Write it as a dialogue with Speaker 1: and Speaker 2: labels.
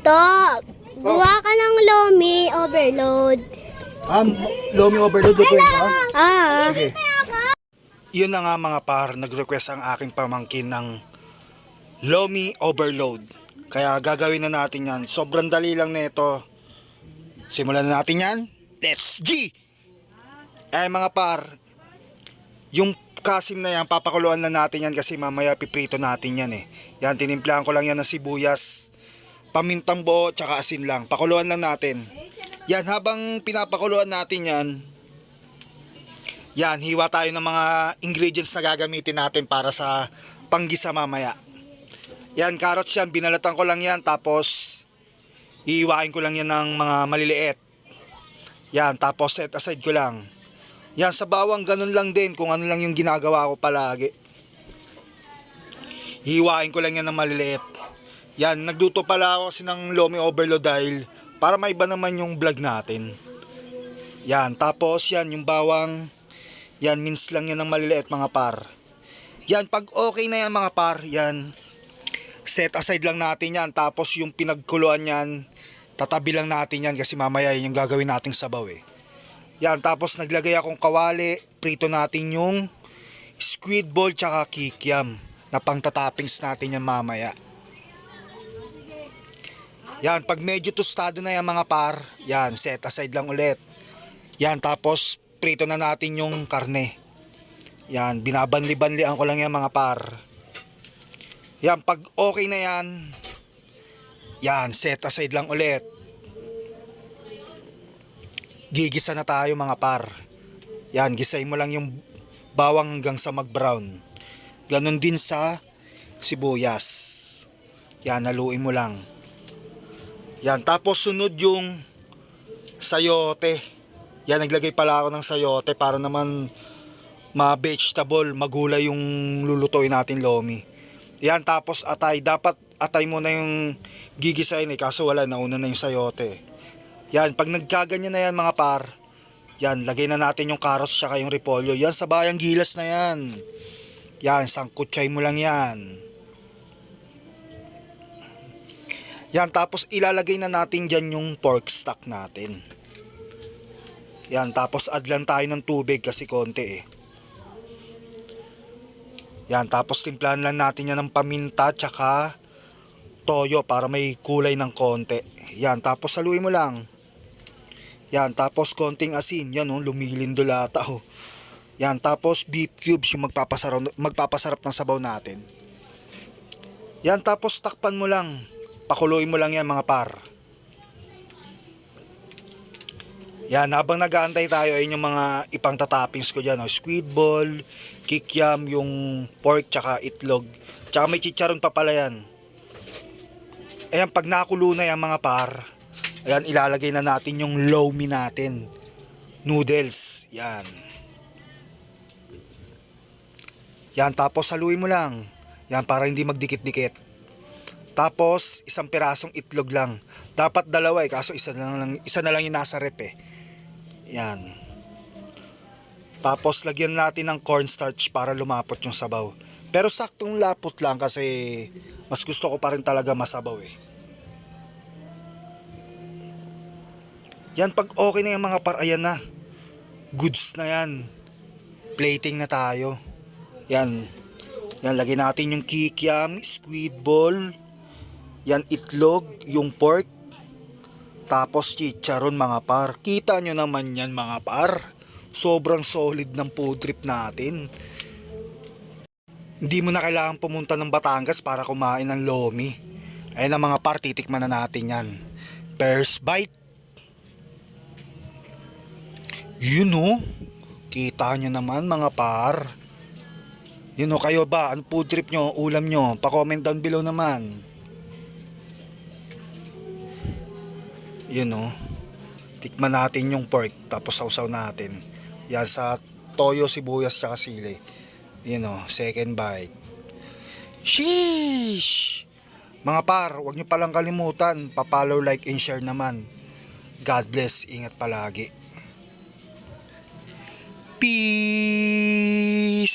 Speaker 1: Stop! Gawa ka ng Lomi overload.
Speaker 2: Lomi overload lutuin ka? Sige. Yun na nga mga par, nag-request ang aking pamangkin ng Lomi overload. Kaya gagawin na natin yan. Sobrang dali lang nito. Simulan na natin yan. Let's G! Mga par, yung kasim na yan, papakuluan na natin yan kasi mamaya piprito natin yan eh. Yan, tinimplahan ko lang yan ng sibuyas, pamintang buo, tsaka asin lang. Pakuluan lang natin. Yan, habang pinapakuluan natin yan, yan, hiwa tayo ng mga ingredients na gagamitin natin para sa panggisa mamaya. Yan, carrots yan, binalatan ko lang yan, tapos iiwain ko lang yan ng mga maliliit. Yan, tapos set aside ko lang. Yan, sa bawang ganun lang din, kung ano lang yung ginagawa ko palagi. Hiwain ko lang yan ng maliliit. Yan, nagluto pala ako kasi ng Lomi overload dahil para maiba naman yung vlog natin. Yan, tapos yan, yung bawang, yan, mince lang yan ng maliliit mga par. Yan, pag okay na yan mga par, yan, set aside lang natin yan. Tapos yung pinagkuluan yan, tatabi lang natin yan kasi mamaya yung gagawin nating sabaw eh. Yan, tapos naglagay akong kawali, prito natin yung squid ball tsaka kikiam na pang tatoppings natin yan mamaya. Yan, pag medyo tostado na yan mga par, yan, set aside lang ulit. Yan, tapos prito na natin yung karne. Yan, binabanli-banlian ko lang yan mga par. Yan, pag okay na yan, yan, set aside lang ulit. Gigisa na tayo mga par. Yan, gisahin mo lang yung bawang hanggang sa mag-brown. Ganon din sa sibuyas. Yan, haluin mo lang. Yan, tapos sunod yung sayote. Yan, naglagay pala ako ng sayote para naman ma-vegetable, magulay yung lulutuin natin Lomi. Yan, tapos atay. Dapat atay mo na yung gigisahin eh, kaso wala, nauna na yung sayote. Yan, pag nagkaganyan na yan mga par, yan, lagay na natin yung carrots tsaka yung repolyo. Yan, sabayang gilas na yan. Yan, sangkutsay mo lang yan. Yan, tapos ilalagay na natin dyan yung pork stock natin. Yan, tapos add lang tayo ng tubig kasi konti eh. Yan, tapos timplahan lang natin yan ng paminta tsaka toyo para may kulay ng konti. Yan, tapos haluin mo lang. Yan, tapos konting asin. Yan, lumilindol ata. Yan, tapos beef cubes yung magpapasarap ng sabaw natin. Yan, tapos takpan mo lang. Pakuluin mo lang yan mga par. Yan, habang nag-aantay tayo, ayun yung mga ipang tatoppings ko dyan. Squid ball, kikiam, yung pork, tsaka itlog. Tsaka may chicharon pa pala yan. Ayan, pag nakulo na yan mga par, ayan, ilalagay na natin yung Lomi natin. Noodles. Yan. Yan, tapos haluin mo lang. Yan, para hindi magdikit-dikit. Tapos, isang pirasong itlog lang. Dapat dalawa eh, kaso isa na lang yung nasa rep eh. Yan. Tapos, lagyan natin ng cornstarch para lumapot yung sabaw. Pero saktong lapot lang kasi mas gusto ko pa rin talaga masabaw eh. Yan, pag okay na yung mga par, ayan na. Goods na yan. Plating na tayo. Yan. Yan, lagyan natin yung kikiam, squid ball. Yan, itlog, yung pork. Tapos chicharon mga par. Kita nyo naman yan mga par. Sobrang solid ng food trip natin. Hindi mo na kailangan pumunta ng Batangas para kumain ng Lomi. Ayan ang mga par, titikman na natin yan. First bite. Yun o. Kita nyo naman mga par. Yun o, kayo ba? Ano food trip nyo? Ulam nyo? Pa-comment down below naman. Yun o. Tikman natin yung pork. Tapos sausaw natin. Yan sa toyo, sibuyas, tsaka sili. Yun o. Second bite. Sheesh! Mga par, huwag nyo palang kalimutan. Pa-follow, like, and share naman. God bless. Ingat palagi. Peace!